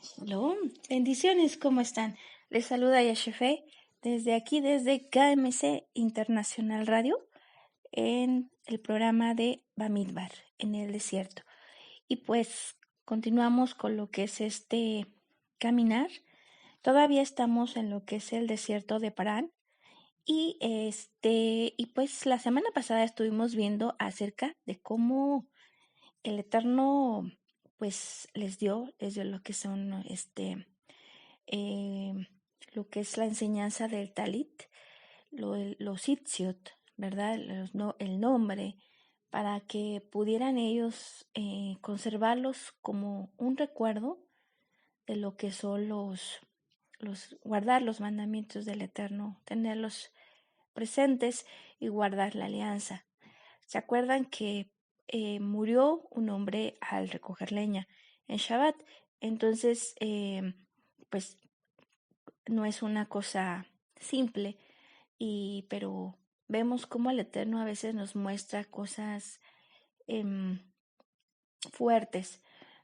Hello, bendiciones, ¿cómo están? Les saluda Yashefe desde aquí, desde KMC Internacional Radio, en el programa de Bamidbar, en el desierto. Y pues continuamos con lo que es este caminar. Todavía estamos en lo que es el desierto de Parán. Y pues la semana pasada estuvimos viendo acerca de cómo el Eterno pues les dio lo que son eh, lo que es la enseñanza del Talit, los Itziot, ¿verdad? El nombre, para que pudieran ellos conservarlos como un recuerdo de lo que son guardar los mandamientos del Eterno, tenerlos presentes y guardar la alianza. ¿Se acuerdan que murió un hombre al recoger leña en Shabbat? Entonces, pues no es una cosa simple, pero vemos cómo el Eterno a veces nos muestra cosas em, fuertes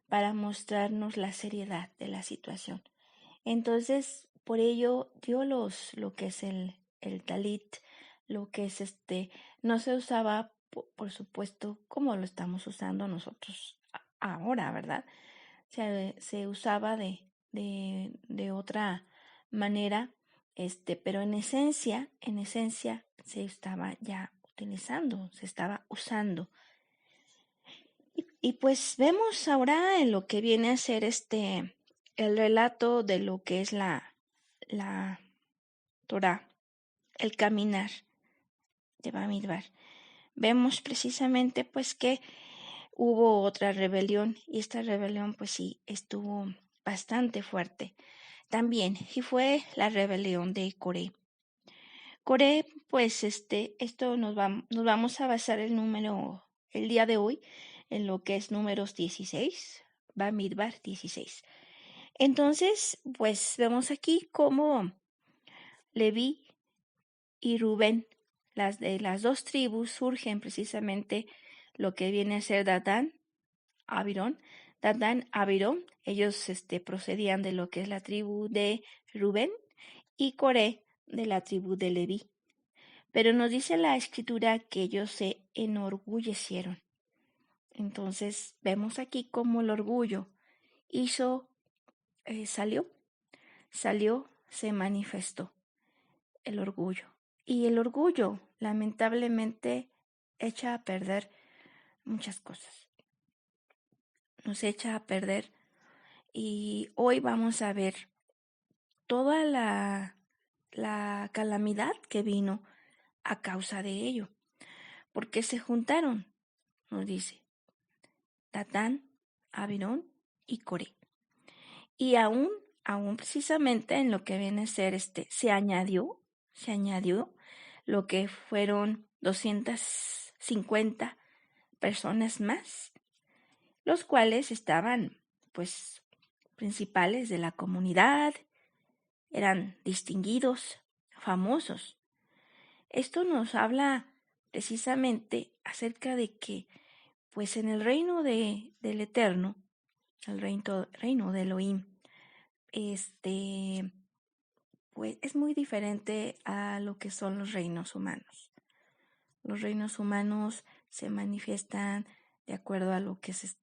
para mostrarnos la seriedad de la situación. Entonces, por ello dio lo que es el talit, lo que es no se usaba, por supuesto, como lo estamos usando nosotros ahora, ¿verdad? Se usaba de otra manera, pero en esencia se estaba ya utilizando, se estaba usando. Y pues vemos ahora en lo que viene a ser el relato de lo que es la Torah, el caminar de Bamidbar. Vemos precisamente pues que hubo otra rebelión y esta rebelión pues sí estuvo bastante fuerte también y fue la rebelión de Coré. Coré pues esto nos vamos a basar el día de hoy en lo que es Números 16, Bamidbar 16. Entonces pues vemos aquí cómo Leví y Rubén, de las dos tribus, surgen precisamente lo que viene a ser Datán, Abirón, ellos procedían de lo que es la tribu de Rubén y Coré de la tribu de Leví. Pero nos dice la escritura que ellos se enorgullecieron. Entonces vemos aquí cómo el orgullo salió, se manifestó el orgullo. Y el orgullo, lamentablemente, echa a perder muchas cosas. Nos echa a perder. Y hoy vamos a ver toda la calamidad que vino a causa de ello. Porque se juntaron, nos dice, Datán, Abirón y Coré. Y aún precisamente en lo que viene a ser se añadió lo que fueron 250 personas más, los cuales estaban, pues, principales de la comunidad, eran distinguidos, famosos. Esto nos habla precisamente acerca de que, pues, en el reino del Eterno, el reino de Elohim, pues es muy diferente a lo que son los reinos humanos. Los reinos humanos se manifiestan de acuerdo a lo que es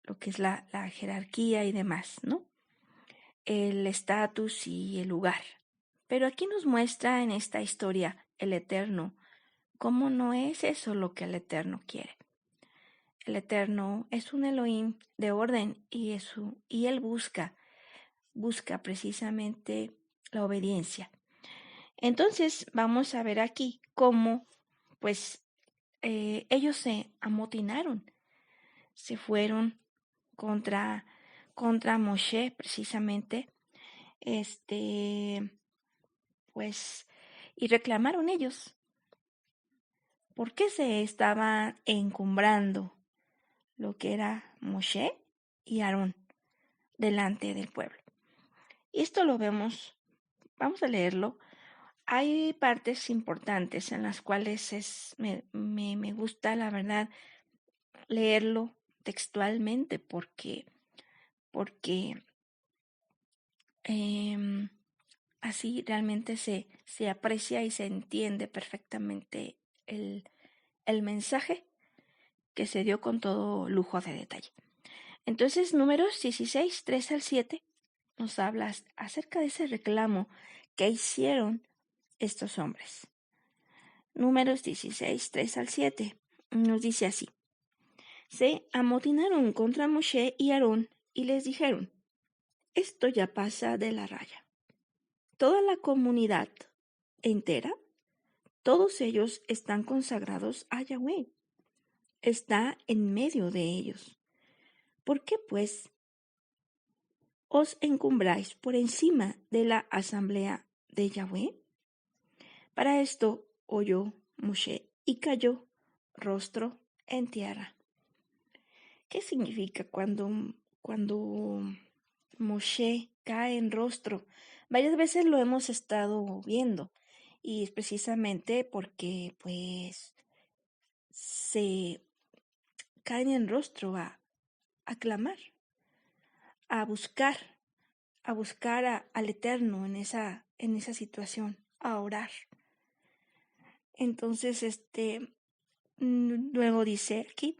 lo que es la jerarquía y demás, ¿no? El estatus y el lugar. Pero aquí nos muestra en esta historia el Eterno cómo no es eso lo que el Eterno quiere. El Eterno es un Elohim de orden y él busca precisamente la obediencia. Entonces vamos a ver aquí cómo pues ellos se amotinaron, se fueron contra Moshe precisamente, pues, y reclamaron ellos. ¿Por qué se estaban encumbrando lo que era Moshe y Aarón delante del pueblo? Y esto lo vemos, vamos a leerlo. Hay partes importantes en las cuales me gusta, la verdad, leerlo textualmente porque así realmente se aprecia y se entiende perfectamente el mensaje que se dio con todo lujo de detalle. Entonces, Números 16, 3 al 7, nos habla acerca de ese reclamo que hicieron estos hombres. Números 16, 3 al 7, nos dice así. Se amotinaron contra Moshe y Aarón y les dijeron, esto ya pasa de la raya. Toda la comunidad entera, todos ellos están consagrados a Yahweh. Está en medio de ellos. ¿Por qué, pues, os encumbráis por encima de la asamblea de Yahweh? Para esto oyó Moshe y cayó rostro en tierra. ¿Qué significa cuando Moshe cae en rostro? Varias veces lo hemos estado viendo y es precisamente porque pues se caen en rostro a clamar, a buscar al Eterno en esa situación, a orar. Entonces, luego dice aquí,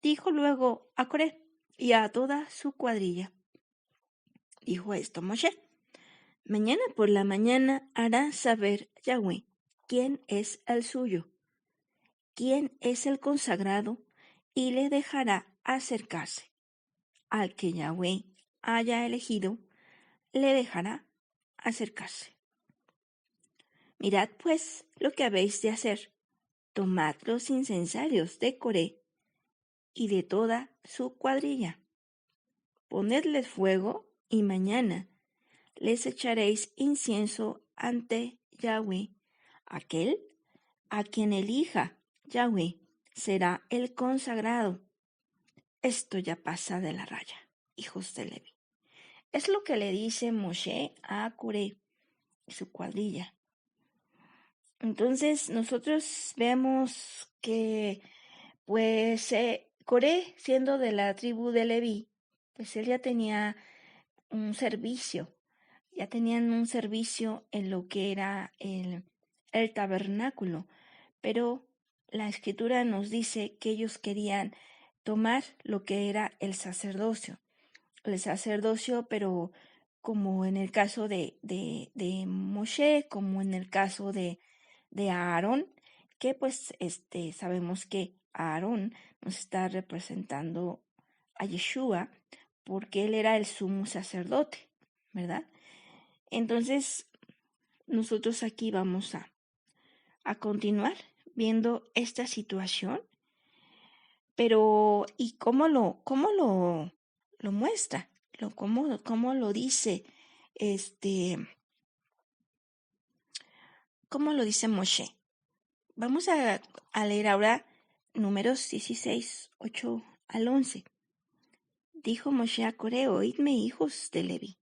dijo luego a Coré y a toda su cuadrilla. Dijo esto Moshe, mañana por la mañana hará saber Yahweh quién es el suyo, quién es el consagrado, y le dejará acercarse. Al que Yahweh haya elegido, le dejará acercarse. Mirad pues lo que habéis de hacer. Tomad los incensarios de Coré y de toda su cuadrilla. Ponedles fuego y mañana les echaréis incienso ante Yahweh. Aquel a quien elija Yahweh será el consagrado. Esto ya pasa de la raya, hijos de Levi. Es lo que le dice Moshe a Coré y su cuadrilla. Entonces nosotros vemos que pues Coré, siendo de la tribu de Leví, pues él ya tenía un servicio, ya tenían un servicio en lo que era el tabernáculo, pero la escritura nos dice que ellos querían tomar lo que era el sacerdocio, pero como en el caso de Moshe, como en el caso de Aarón, que pues sabemos que Aarón nos está representando a Yeshua porque él era el sumo sacerdote, ¿verdad? Entonces, nosotros aquí vamos a continuar viendo esta situación, pero ¿y cómo lo muestra? ¿Cómo lo dice? ¿Cómo lo dice Moshe? Vamos a leer ahora Números 16, 8 al 11. Dijo Moshe a Coré, oídme, hijos de Leví.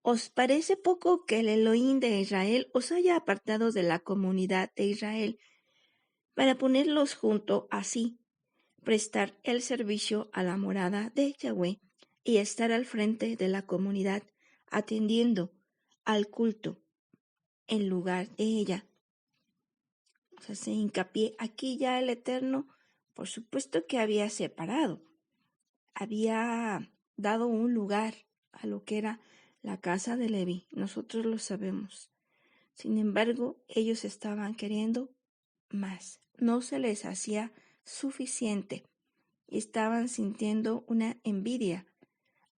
¿Os parece poco que el Elohim de Israel os haya apartado de la comunidad de Israel para ponerlos junto a sí, prestar el servicio a la morada de Yahweh y estar al frente de la comunidad, atendiendo al culto en lugar de ella? O sea, se hincapié aquí ya el Eterno, por supuesto que había separado, había dado un lugar a lo que era la casa de Leví, nosotros lo sabemos. Sin embargo, ellos estaban queriendo más, no se les hacía suficiente y estaban sintiendo una envidia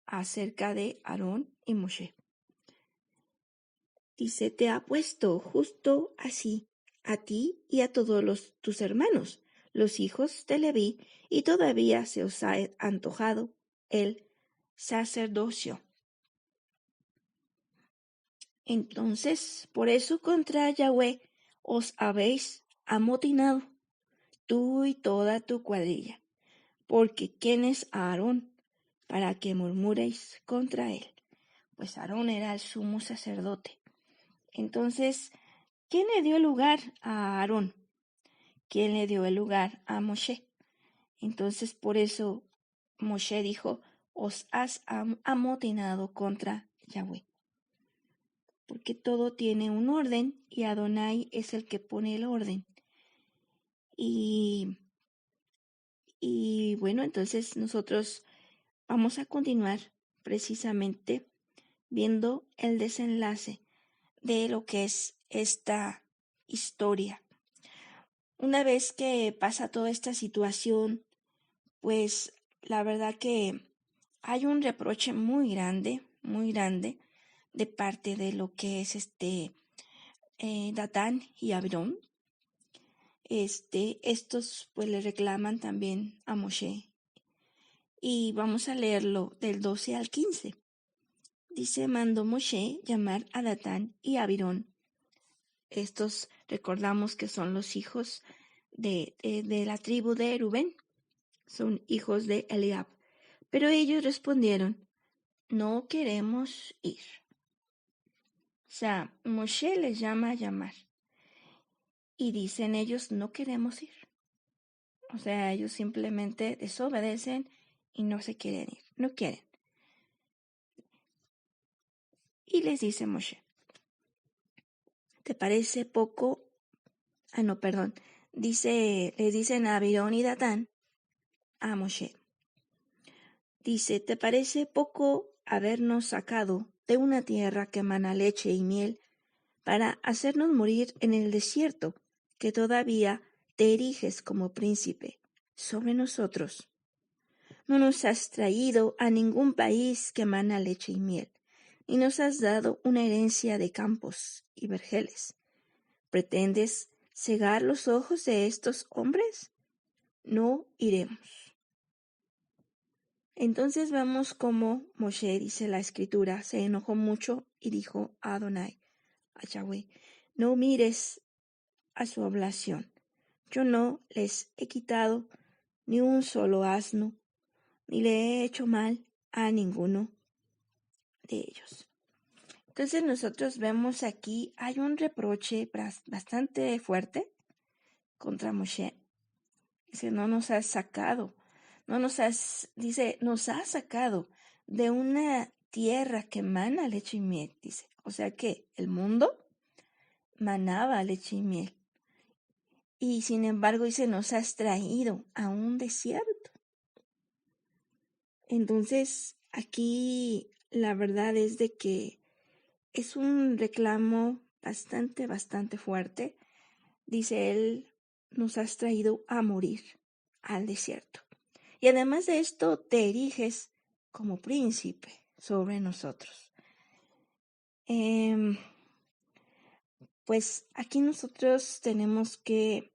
acerca de Aarón y Moshe. Dice, te ha puesto justo así a ti y a todos tus hermanos, los hijos de Leví, y todavía se os ha antojado el sacerdocio. Entonces, por eso contra Yahweh os habéis amotinado, tú y toda tu cuadrilla, porque ¿quién es Aarón para que murmuréis contra él? Pues Aarón era el sumo sacerdote. Entonces, ¿quién le dio el lugar a Aarón? ¿Quién le dio el lugar a Moshe? Entonces, por eso Moshe dijo, os has amotinado contra Yahweh. porque todo tiene un orden y Adonai es el que pone el orden. Y bueno, entonces nosotros vamos a continuar precisamente viendo el desenlace de lo que es esta historia. Una vez que pasa toda esta situación, pues la verdad que hay un reproche muy grande de parte de lo que es Datán y Abrón. Estos pues le reclaman también a Moshe. Y vamos a leerlo del 12 al 15. Dice, mandó Moshe llamar a Datán y a Abirón. Estos recordamos que son los hijos de la tribu de Rubén. Son hijos de Eliab. Pero ellos respondieron, no queremos ir. O sea, Moshe les llama a llamar. Y dicen ellos, no queremos ir. O sea, ellos simplemente desobedecen y no se quieren ir. No quieren. Y les dice Moshe, ¿te parece poco? Les dicen a Abirón y Datán a Moshe. Dice, ¿te parece poco habernos sacado de una tierra que emana leche y miel para hacernos morir en el desierto, que todavía te eriges como príncipe sobre nosotros? No nos has traído a ningún país que emana leche y miel, y nos has dado una herencia de campos y vergeles. ¿Pretendes cegar los ojos de estos hombres? No iremos. Entonces vemos cómo Moshe, dice la escritura, se enojó mucho y dijo a Adonai, a Yahweh, no mires a su oblación. Yo no les he quitado ni un solo asno, ni le he hecho mal a ninguno de ellos. Entonces nosotros vemos aquí, hay un reproche bastante fuerte contra Moshe. Dice, nos has sacado de una tierra que mana leche y miel, dice. O sea que el mundo manaba leche y miel. Y sin embargo, dice, nos has traído a un desierto. Entonces, aquí la verdad es de que es un reclamo bastante fuerte. Dice él, nos has traído a morir al desierto. Y además de esto, te eriges como príncipe sobre nosotros. Pues aquí nosotros tenemos que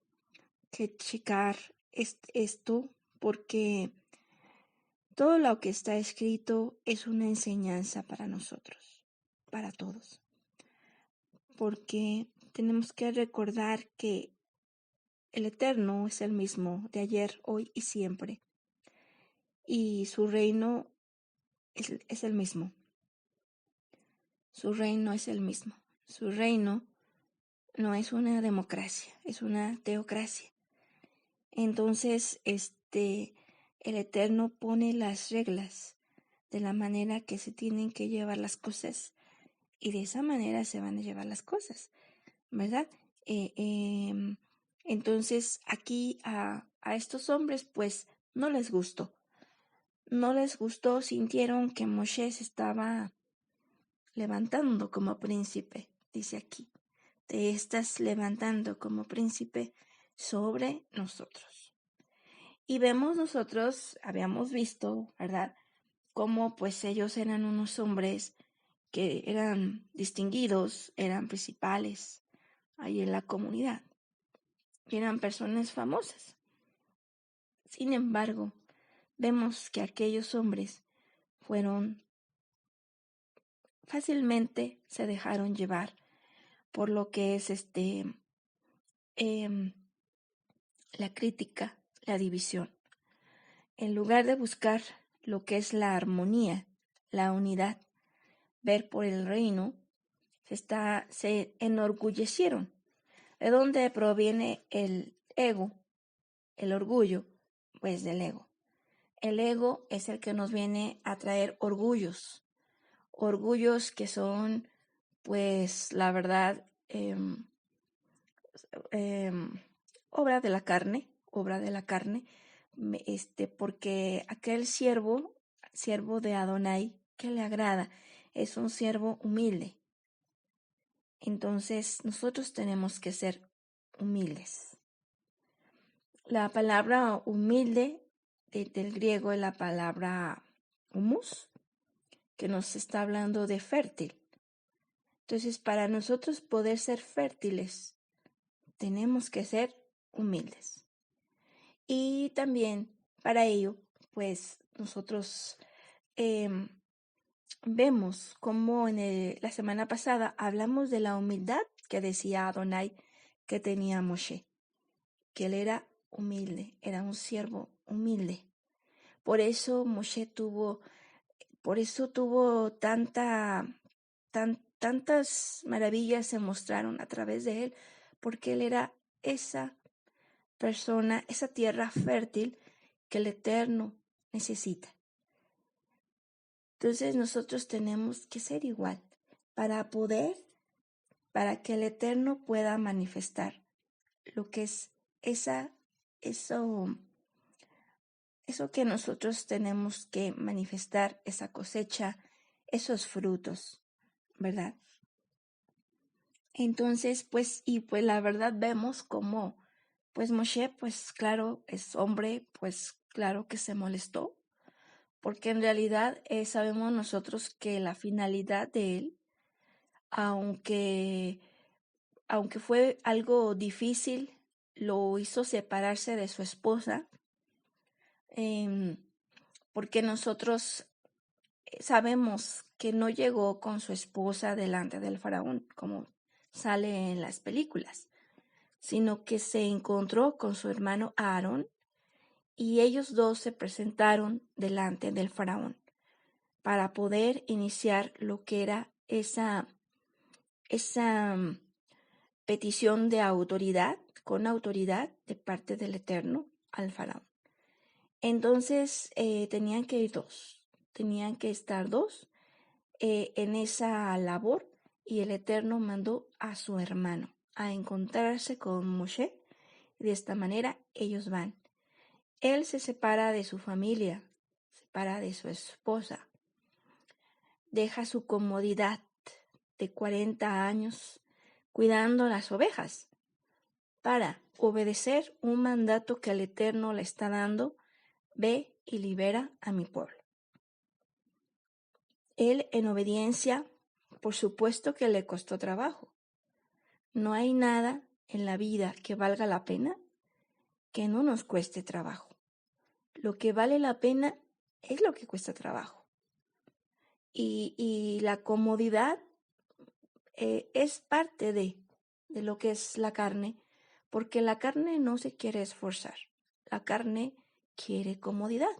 checar esto porque todo lo que está escrito es una enseñanza para nosotros, para todos. Porque tenemos que recordar que el Eterno es el mismo de ayer, hoy y siempre. Y su reino es el mismo. Su reino es el mismo. Su reino no es una democracia, es una teocracia. Entonces, el Eterno pone las reglas de la manera que se tienen que llevar las cosas y de esa manera se van a llevar las cosas, ¿verdad? Entonces, aquí a estos hombres, pues, no les gustó. No les gustó, sintieron que Moshe se estaba levantando como príncipe, dice aquí. Te estás levantando como príncipe sobre nosotros. Y habíamos visto, ¿verdad? Cómo pues ellos eran unos hombres que eran distinguidos, eran principales ahí en la comunidad. Y eran personas famosas. Sin embargo, vemos que aquellos hombres fácilmente se dejaron llevar por lo que es la crítica, la división. En lugar de buscar lo que es la armonía, la unidad, ver por el reino, se enorgullecieron. ¿De dónde proviene el ego, el orgullo? Pues del ego. El ego es el que nos viene a traer orgullos que son pues la verdad, obra de la carne, porque aquel siervo de Adonai, que le agrada, es un siervo humilde. Entonces nosotros tenemos que ser humildes. La palabra humilde del griego es la palabra humus, que nos está hablando de fértil. Entonces, para nosotros poder ser fértiles, tenemos que ser humildes. Y también para ello, pues nosotros vemos como la semana pasada hablamos de la humildad que decía Adonai que tenía Moshe, que él era humilde, era un siervo humilde. Por eso Moshe tuvo tantas maravillas se mostraron a través de él, porque él era esa persona, esa tierra fértil que el Eterno necesita. Entonces nosotros tenemos que ser igual para que el Eterno pueda manifestar lo que es eso que nosotros tenemos que manifestar, esa cosecha, esos frutos, ¿verdad? Entonces, pues la verdad vemos como, pues Moshe, pues claro, es hombre, pues claro que se molestó, porque en realidad sabemos nosotros que la finalidad de él, aunque fue algo difícil, lo hizo separarse de su esposa, porque nosotros sabemos que no llegó con su esposa delante del faraón, como sale en las películas, sino que se encontró con su hermano Aarón y ellos dos se presentaron delante del faraón para poder iniciar lo que era esa petición de autoridad, con autoridad de parte del Eterno al faraón. Entonces tenían que estar dos en esa labor, y el Eterno mandó a su hermano a encontrarse con Moshe. De esta manera ellos van. Él se separa de su familia, se separa de su esposa, deja su comodidad de 40 años cuidando las ovejas para obedecer un mandato que el Eterno le está dando: ve y libera a mi pueblo. Él, en obediencia, por supuesto que le costó trabajo. No hay nada en la vida que valga la pena que no nos cueste trabajo. Lo que vale la pena es lo que cuesta trabajo. Y la comodidad es parte de lo que es la carne, porque la carne no se quiere esforzar. La carne quiere comodidad.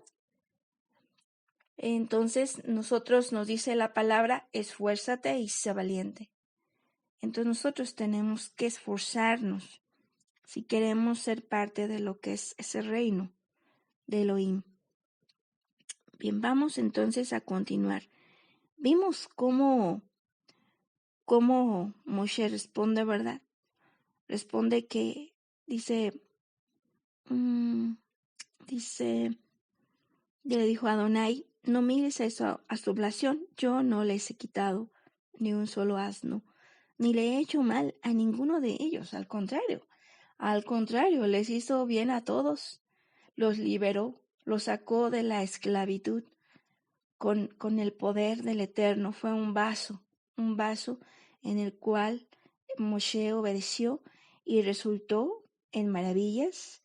Entonces nos dice la palabra: esfuérzate y sé valiente. Entonces nosotros tenemos que esforzarnos si queremos ser parte de lo que es ese reino de Elohim. Bien, vamos entonces a continuar. Vimos cómo Moshe responde, ¿verdad? Responde que dice, le dijo a Adonai: no mires a su oblación, yo no les he quitado ni un solo asno, ni le he hecho mal a ninguno de ellos, al contrario, les hizo bien a todos, los liberó, los sacó de la esclavitud con el poder del Eterno. Fue un vaso en el cual Moshe obedeció y resultó en maravillas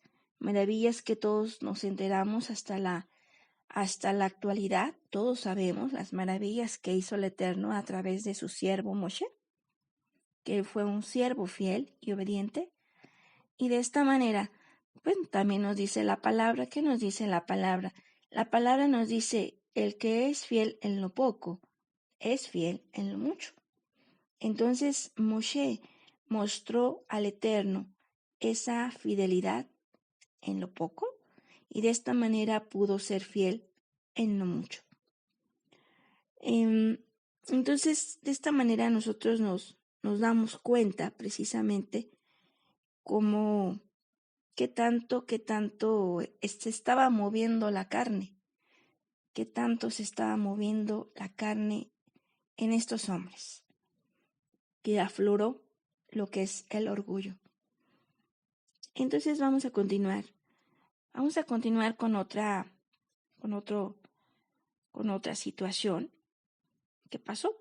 que todos nos enteramos hasta la actualidad. Todos sabemos las maravillas que hizo el Eterno a través de su siervo Moshe, que fue un siervo fiel y obediente. Y de esta manera, pues también nos dice la palabra. ¿Qué nos dice la palabra? La palabra nos dice: el que es fiel en lo poco, es fiel en lo mucho. Entonces Moshe mostró al Eterno esa fidelidad en lo poco, y de esta manera pudo ser fiel en lo mucho. Entonces, de esta manera nosotros nos damos cuenta precisamente cómo, qué tanto se estaba moviendo la carne, qué tanto se estaba moviendo la carne en estos hombres, que afloró lo que es el orgullo. Entonces vamos a continuar con otra situación que pasó.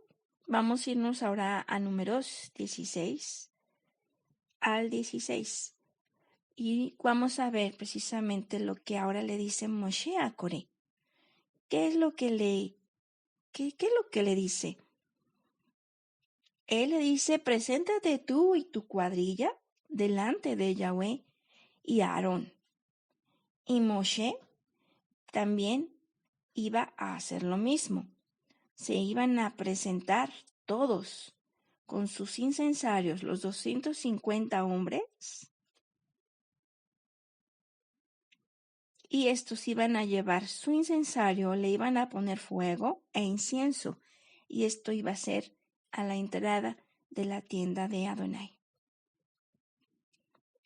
Vamos a irnos ahora a Números 16 al 16 y vamos a ver precisamente lo que ahora le dice Moshe a Coré. ¿Qué es lo que le dice? Él le dice: preséntate tú y tu cuadrilla delante de Yahweh y Aarón. Y Moshe también iba a hacer lo mismo. Se iban a presentar todos con sus incensarios, los 250 hombres, y estos iban a llevar su incensario, le iban a poner fuego e incienso, y esto iba a ser a la entrada de la tienda de Adonai.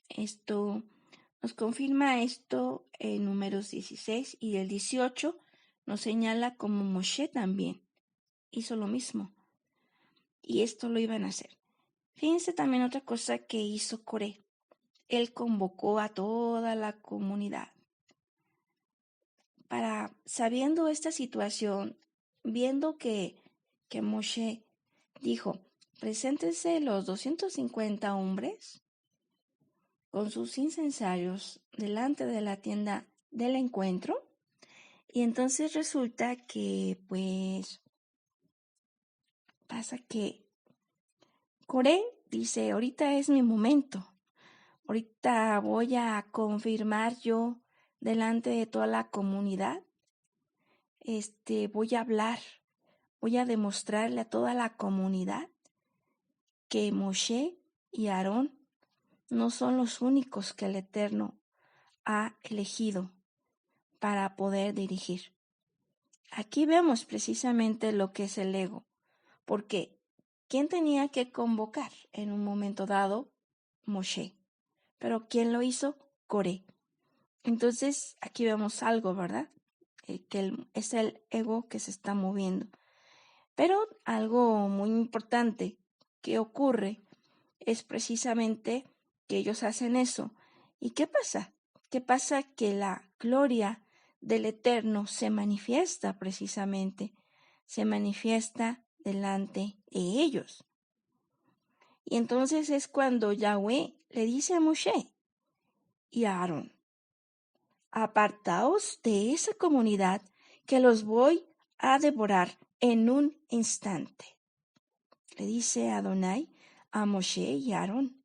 Esto nos confirma esto en Números 16, y el 18 nos señala como Moshe también hizo lo mismo, y esto lo iban a hacer. Fíjense también otra cosa que hizo Coré. Él convocó a toda la comunidad sabiendo esta situación, viendo que Moshe dijo: preséntense los 250 hombres con sus incensarios delante de la tienda del encuentro. Y entonces resulta que pues pasa que Coré dice: ahorita es mi momento, ahorita voy a confirmar yo delante de toda la comunidad, voy a hablar, voy a demostrarle a toda la comunidad que Moshe y Aarón no son los únicos que el Eterno ha elegido para poder dirigir. Aquí vemos precisamente lo que es el ego, porque ¿quién tenía que convocar en un momento dado? Moshe. Pero ¿quién lo hizo? Coré. Entonces aquí vemos algo, ¿verdad? Es el ego que se está moviendo. Pero algo muy importante que ocurre es precisamente que ellos hacen eso. ¿Y qué pasa? ¿Qué pasa? Que la gloria del Eterno se manifiesta precisamente, se manifiesta delante de ellos. Y entonces es cuando Yahweh le dice a Moshe y a Aarón: apartaos de esa comunidad, que los voy a devorar en un instante. Le dice Adonai a Moshe y Aarón.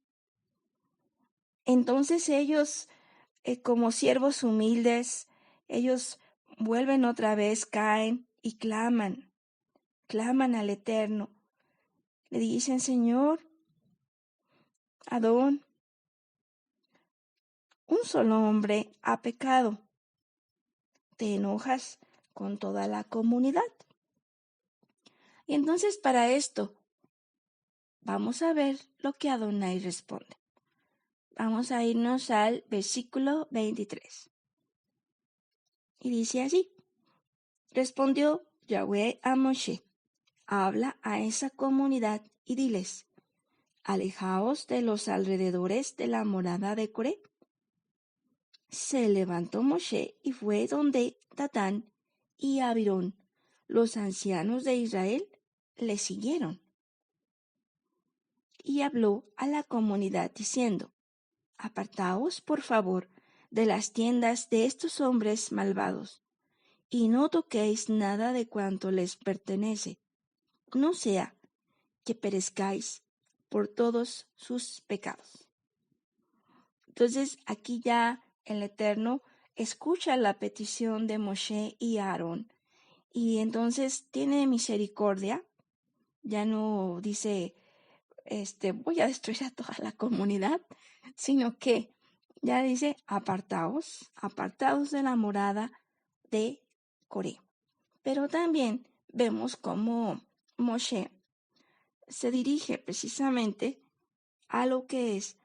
Entonces ellos, como siervos humildes, ellos vuelven otra vez, caen y claman al Eterno. Le dicen: Señor, Adón, un solo hombre ha pecado. Te enojas con toda la comunidad. Y entonces para esto, vamos a ver lo que Adonai responde. Vamos a irnos al versículo 23. Y dice así: respondió Yahweh a Moshe: habla a esa comunidad y diles: alejaos de los alrededores de la morada de Coré. Se levantó Moshe y fue donde Datán y Abirón, los ancianos de Israel, le siguieron. Y habló a la comunidad diciendo: apartaos, por favor, de las tiendas de estos hombres malvados, y no toquéis nada de cuanto les pertenece, no sea que perezcáis por todos sus pecados. Entonces aquí ya el Eterno escucha la petición de Moshe y Aarón, y entonces tiene misericordia. Ya no dice: voy a destruir a toda la comunidad, sino que ya dice: apartaos de la morada de Coré. Pero también vemos cómo Moshe se dirige precisamente a lo que es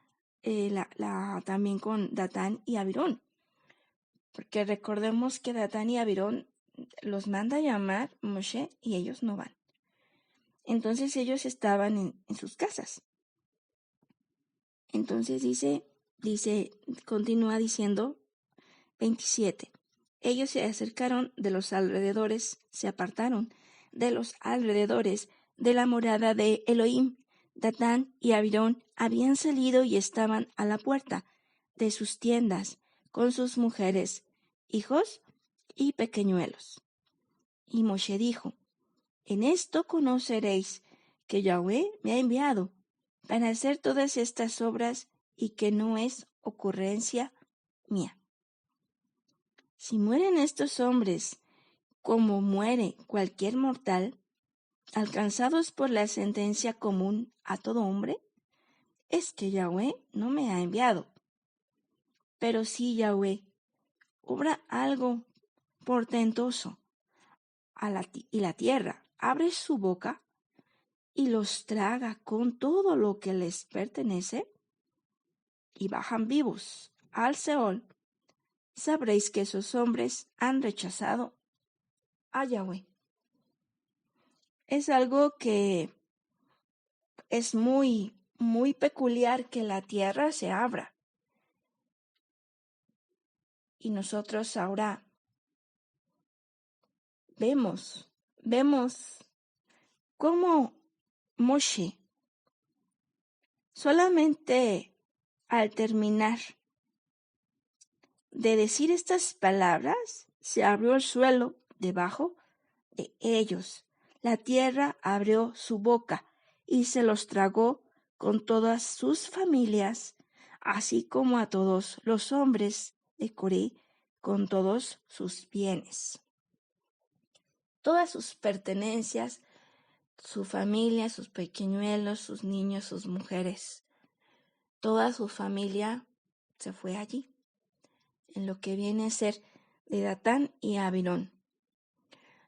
también con Datán y Abirón, porque recordemos que Datán y Abirón los manda a llamar Moshe y ellos no van. Entonces ellos estaban en sus casas. Entonces continúa diciendo 27. Ellos se acercaron de los alrededores, se apartaron de los alrededores de la morada de Elohim. Datán y Abirón habían salido y estaban a la puerta de sus tiendas con sus mujeres, hijos y pequeñuelos. Y Moshe dijo: en esto conoceréis que Yahweh me ha enviado para hacer todas estas obras y que no es ocurrencia mía. Si mueren estos hombres como muere cualquier mortal, alcanzados por la sentencia común a todo hombre, es que Yahweh no me ha enviado. Pero si Yahweh obra algo portentoso y la tierra abre su boca y los traga con todo lo que les pertenece, y bajan vivos al Seol, sabréis que esos hombres han rechazado a Yahweh. Es algo que es muy, muy peculiar, que la tierra se abra. Y nosotros ahora vemos cómo Moshe, solamente al terminar de decir estas palabras, se abrió el suelo debajo de ellos. La tierra abrió su boca y se los tragó con todas sus familias, así como a todos los hombres de Coré con todos sus bienes. Todas sus pertenencias, su familia, sus pequeñuelos, sus niños, sus mujeres, toda su familia se fue allí, en lo que viene a ser de Datán y Abirón.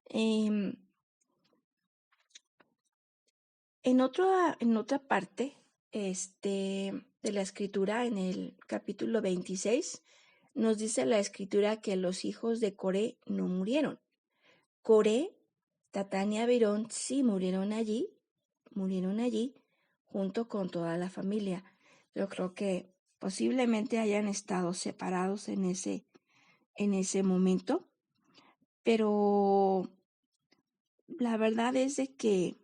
En otra parte de la escritura, en el capítulo 26, nos dice la escritura que los hijos de Coré no murieron. Coré, Datán y Abirón sí murieron allí junto con toda la familia. Yo creo que posiblemente hayan estado separados en ese momento, pero la verdad es de que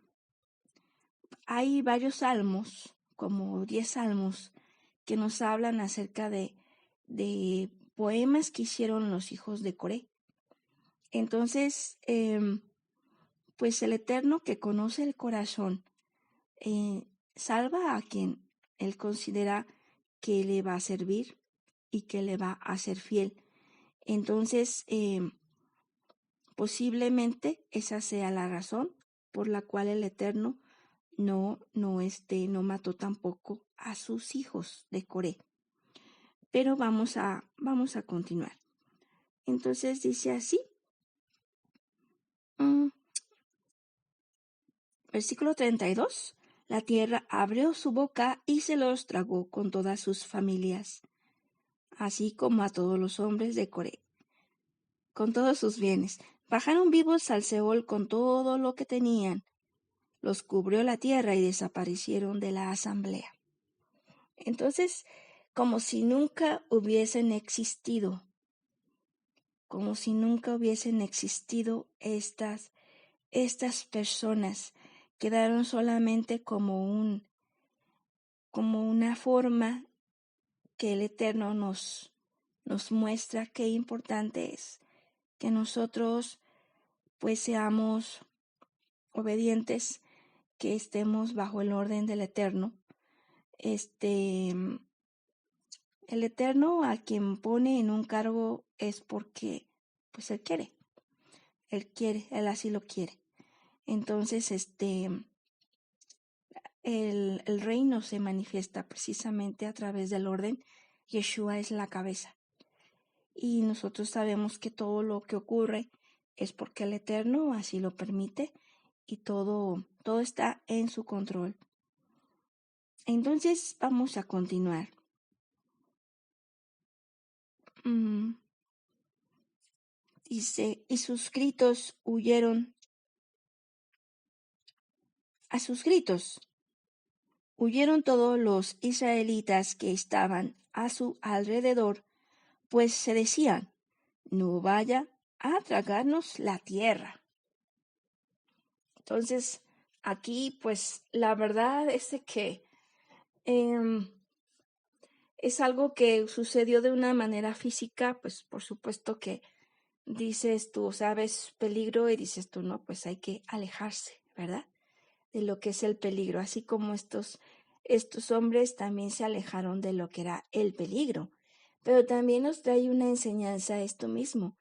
hay varios salmos, como 10 salmos, que nos hablan acerca de poemas que hicieron los hijos de Coré. Entonces, pues el Eterno, que conoce el corazón, salva a quien él considera que le va a servir y que le va a ser fiel. Entonces, posiblemente esa sea la razón por la cual el Eterno no mató tampoco a sus hijos de Coré. Pero vamos a continuar. Entonces dice así, versículo 32, la tierra abrió su boca y se los tragó con todas sus familias, así como a todos los hombres de Coré, con todos sus bienes. Bajaron vivos al Seol con todo lo que tenían. Los cubrió la tierra y desaparecieron de la asamblea. Entonces, como si nunca hubiesen existido estas personas, quedaron solamente como una forma que el Eterno nos muestra qué importante es que nosotros pues seamos obedientes, que estemos bajo el orden del Eterno. El Eterno, a quien pone en un cargo, es porque pues Él quiere, Él así lo quiere. Entonces, el reino se manifiesta precisamente a través del orden. Yeshua es la cabeza. Y nosotros sabemos que todo lo que ocurre es porque el Eterno así lo permite, y todo todo está en su control. Entonces vamos a continuar. Dice, y sus gritos huyeron. A sus gritos huyeron todos los israelitas que estaban a su alrededor, pues se decían, no vaya a tragarnos la tierra. Entonces, aquí, pues, la verdad es que es algo que sucedió de una manera física, pues, por supuesto que dices tú, sabes, peligro, y dices tú, no, pues hay que alejarse, ¿verdad? De lo que es el peligro, así como estos hombres también se alejaron de lo que era el peligro. Pero también nos trae una enseñanza esto mismo.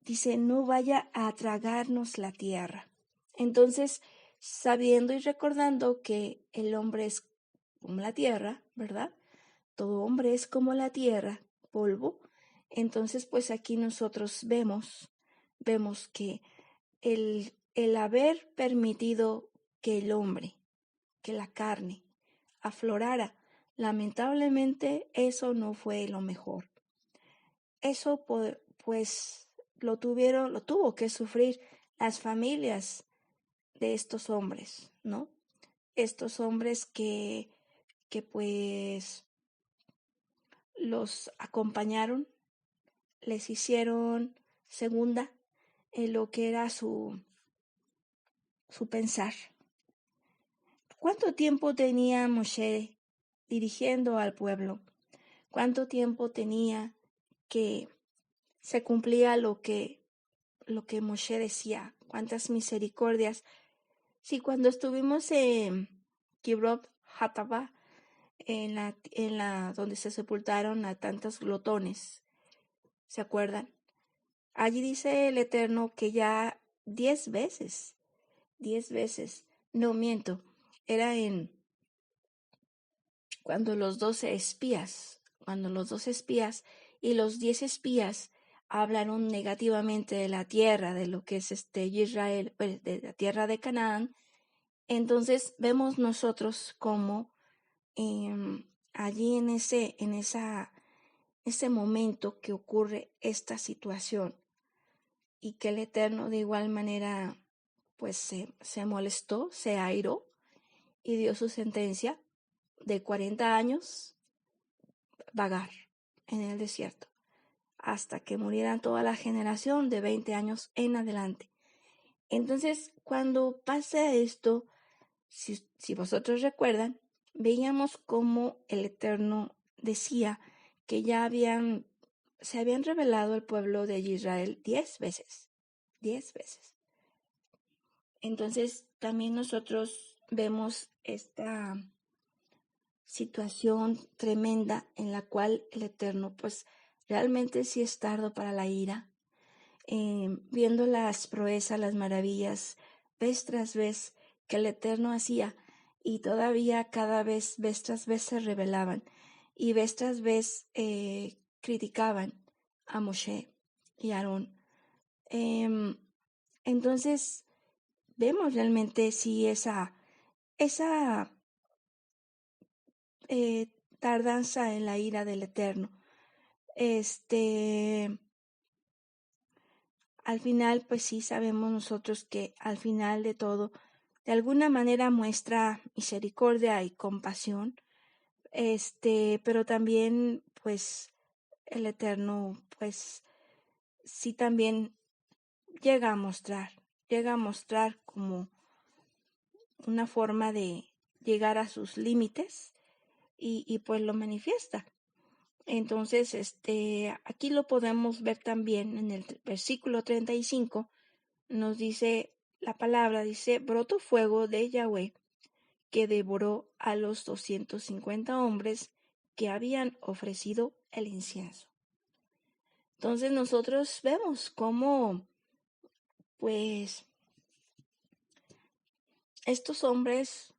Dice, no vaya a tragarnos la tierra. Entonces, sabiendo y recordando que el hombre es como la tierra, ¿verdad? Todo hombre es como la tierra, polvo. Entonces, pues aquí nosotros vemos que el haber permitido que el hombre, que la carne, aflorara, lamentablemente eso no fue lo mejor. Eso pues lo tuvo que sufrir las familias de estos hombres, ¿no? Estos hombres que pues los acompañaron, les hicieron segunda en lo que era su pensar. ¿Cuánto tiempo tenía Moshe dirigiendo al pueblo? ¿Cuánto tiempo tenía que se cumplía lo que Moshe decía? ¿Cuántas misericordias? Sí, cuando estuvimos en Kibrot Hatava, en la donde se sepultaron a tantos glotones, ¿se acuerdan? Allí dice el Eterno que ya 10 veces, no miento, era cuando los 12 espías y los 10 espías hablaron negativamente de la tierra, de lo que es Israel, de la tierra de Canaán. Entonces vemos nosotros como allí en ese momento que ocurre esta situación y que el Eterno de igual manera pues se molestó, se airó y dio su sentencia de 40 años vagar en el desierto hasta que murieran toda la generación de 20 años en adelante. Entonces, cuando pasa esto, si vosotros recuerdan, veíamos cómo el Eterno decía que ya se habían revelado el pueblo de Israel 10 veces. Entonces, también nosotros vemos esta situación tremenda en la cual el Eterno, pues, realmente sí es tardo para la ira, viendo las proezas, las maravillas, vez tras vez que el Eterno hacía, y todavía cada vez tras vez se rebelaban, y vez tras vez criticaban a Moshe y a Aarón. Entonces, vemos realmente sí esa tardanza en la ira del Eterno. Al final, pues sí sabemos nosotros que al final de todo, de alguna manera muestra misericordia y compasión, pero también, pues, el Eterno, pues, sí también llega a mostrar como una forma de llegar a sus límites y pues lo manifiesta. Entonces, aquí lo podemos ver también en el versículo 35, nos dice, la palabra dice, brotó fuego de Yahweh que devoró a los 250 hombres que habían ofrecido el incienso. Entonces nosotros vemos cómo, pues, estos hombres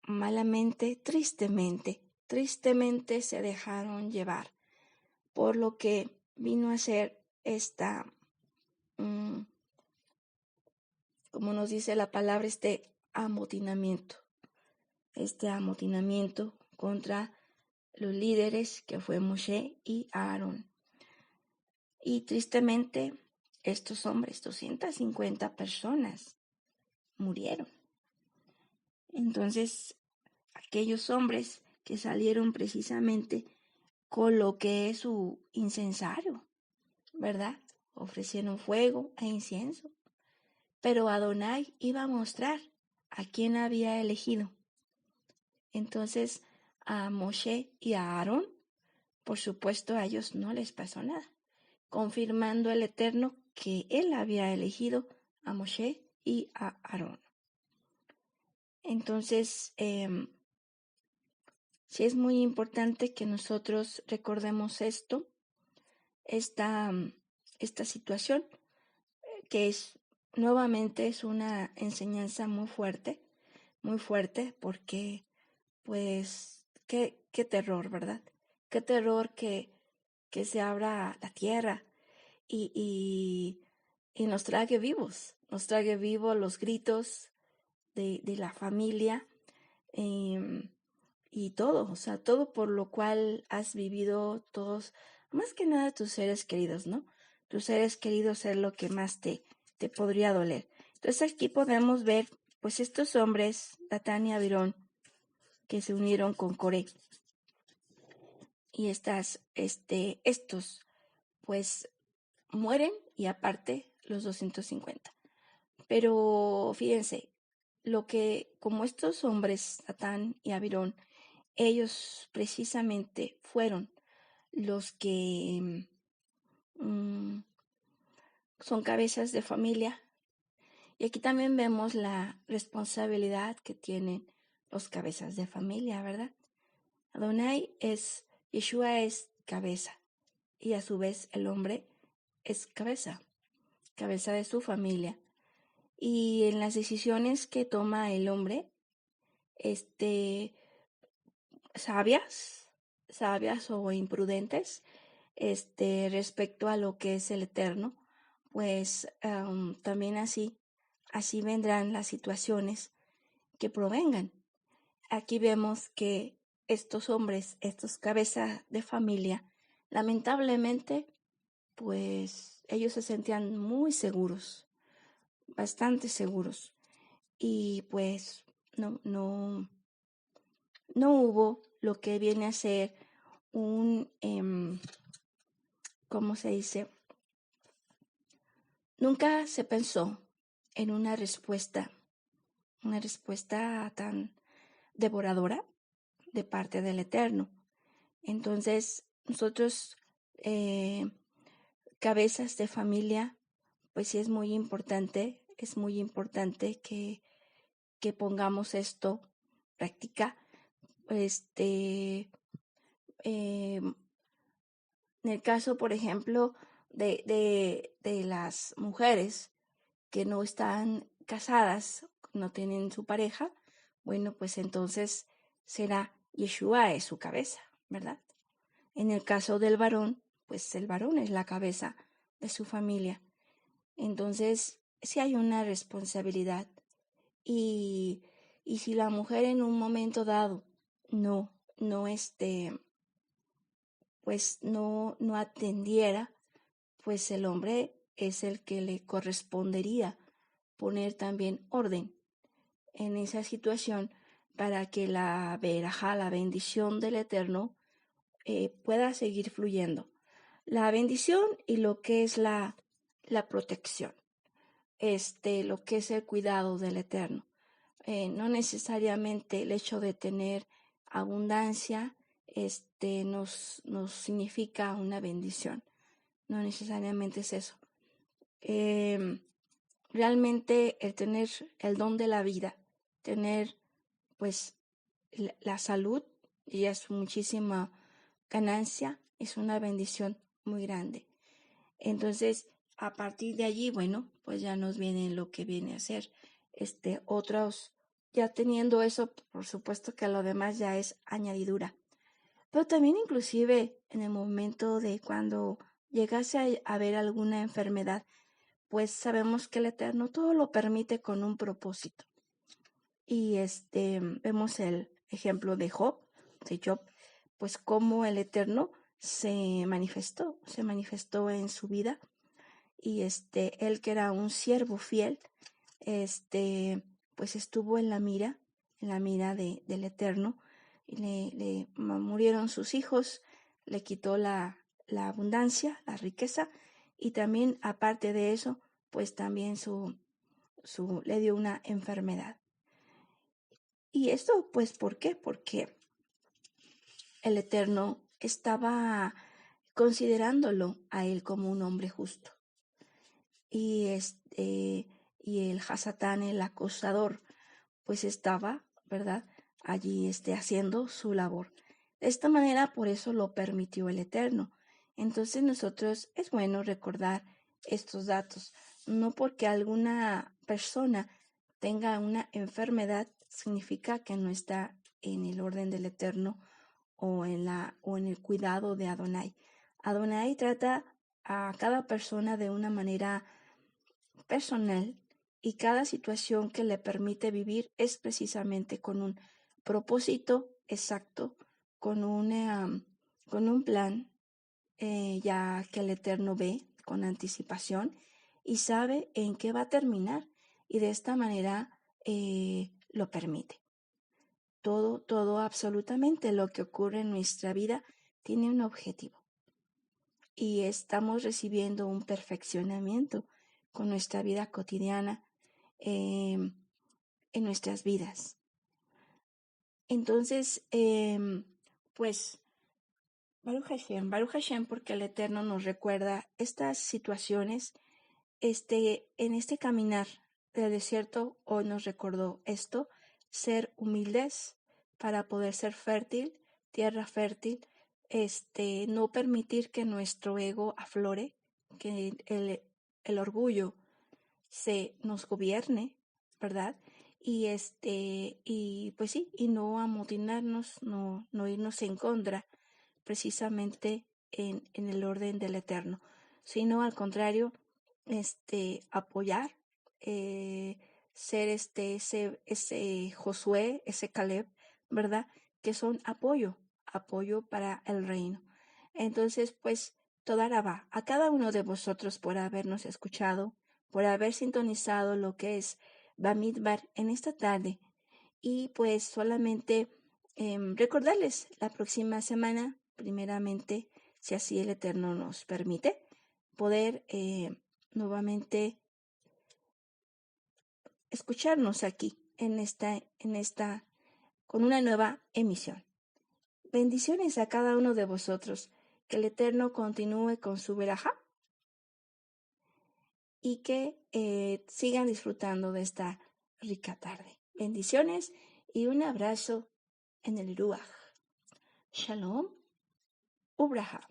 malamente, tristemente se dejaron llevar por lo que vino a ser esta como nos dice la palabra, amotinamiento contra los líderes que fue Moshe y Aarón. Y tristemente, estos hombres, 250 personas, murieron. Entonces, aquellos hombres que salieron precisamente con lo que es su incensario, ¿verdad? Ofrecieron fuego e incienso. Pero Adonai iba a mostrar a quién había elegido. Entonces, a Moshe y a Aarón, por supuesto, a ellos no les pasó nada, confirmando el Eterno que él había elegido a Moshe y a Aarón. Entonces, sí es muy importante que nosotros recordemos esta situación, que nuevamente es una enseñanza muy fuerte, porque pues qué terror, ¿verdad? Qué terror que se abra la tierra y nos trague vivos los gritos de la familia, y todo, o sea, todo por lo cual has vivido, todos, más que nada tus seres queridos, ¿no? Tus seres queridos es lo que más te podría doler. Entonces aquí podemos ver, pues, estos hombres, Datán y Abirón, que se unieron con Coré. Y estos, pues, mueren, y aparte los 250. Pero fíjense, como estos hombres, Datán y Abirón, ellos precisamente fueron los que son cabezas de familia. Y aquí también vemos la responsabilidad que tienen los cabezas de familia, ¿verdad? Yeshua es cabeza, y a su vez el hombre es cabeza de su familia. Y en las decisiones que toma el hombre, sabias o imprudentes, respecto a lo que es el Eterno, pues también así vendrán las situaciones que provengan. Aquí vemos que estos hombres, estos cabezas de familia, lamentablemente, pues ellos se sentían muy seguros, bastante seguros, y pues no hubo lo que viene a ser ¿cómo se dice? Nunca se pensó en una respuesta tan devoradora de parte del Eterno. Entonces, nosotros, cabezas de familia, pues sí es muy importante que pongamos esto práctica. En el caso, por ejemplo, de las mujeres que no están casadas, no tienen su pareja, bueno, pues entonces será Yeshua es su cabeza, ¿verdad? En el caso del varón, pues el varón es la cabeza de su familia. Entonces, sí hay una responsabilidad. Y si la mujer en un momento dado pues no atendiera, pues el hombre es el que le correspondería poner también orden en esa situación para que la verajá, la bendición del Eterno, pueda seguir fluyendo. La bendición y lo que es la protección, lo que es el cuidado del Eterno. No necesariamente el hecho de tener abundancia nos significa una bendición. No necesariamente es eso. Realmente el tener el don de la vida, tener pues la salud, y es muchísima ganancia, es una bendición muy grande. Entonces, a partir de allí, bueno, pues ya nos viene lo que viene a ser otros, ya teniendo eso, por supuesto que lo demás ya es añadidura. Pero también inclusive en el momento de cuando llegase a haber alguna enfermedad, pues sabemos que el Eterno todo lo permite con un propósito. Y vemos el ejemplo de Job, pues cómo el Eterno se manifestó en su vida. Y él, que era un siervo fiel, pues estuvo en la mira del Eterno. Y le murieron sus hijos, le quitó la abundancia, la riqueza, y también, aparte de eso, pues también le dio una enfermedad. Y esto, pues, ¿por qué? Porque el Eterno estaba considerándolo a él como un hombre justo. Y el Hasatán, el acosador, pues estaba, ¿verdad?, allí haciendo su labor. De esta manera, por eso lo permitió el Eterno. Entonces nosotros es bueno recordar estos datos. No porque alguna persona tenga una enfermedad significa que no está en el orden del Eterno o en el cuidado de Adonai. Adonai trata a cada persona de una manera personal, y cada situación que le permite vivir es precisamente con un propósito exacto, con un plan, ya que el Eterno ve con anticipación y sabe en qué va a terminar, y de esta manera lo permite. Todo, absolutamente lo que ocurre en nuestra vida tiene un objetivo, y estamos recibiendo un perfeccionamiento con nuestra vida cotidiana, en nuestras vidas. Entonces, pues, Baruch Hashem, porque el Eterno nos recuerda estas situaciones, en este caminar del desierto. Hoy nos recordó esto: ser humildes para poder ser tierra fértil, no permitir que nuestro ego aflore, que el orgullo nos gobierne, ¿verdad? Y pues sí, y no amotinarnos, no irnos en contra, precisamente en el orden del Eterno, sino al contrario, apoyar, ser ese Josué, ese Caleb, ¿verdad?, que son apoyo para el reino. Entonces, pues, toda alaba a cada uno de vosotros por habernos escuchado, por haber sintonizado lo que es Bamidbar en esta tarde. Y pues solamente recordarles la próxima semana, primeramente, si así el Eterno nos permite, poder nuevamente escucharnos aquí en esta con una nueva emisión. Bendiciones a cada uno de vosotros. Que el Eterno continúe con su verajá y que sigan disfrutando de esta rica tarde. Bendiciones y un abrazo en el Ruach. Shalom Ubraja.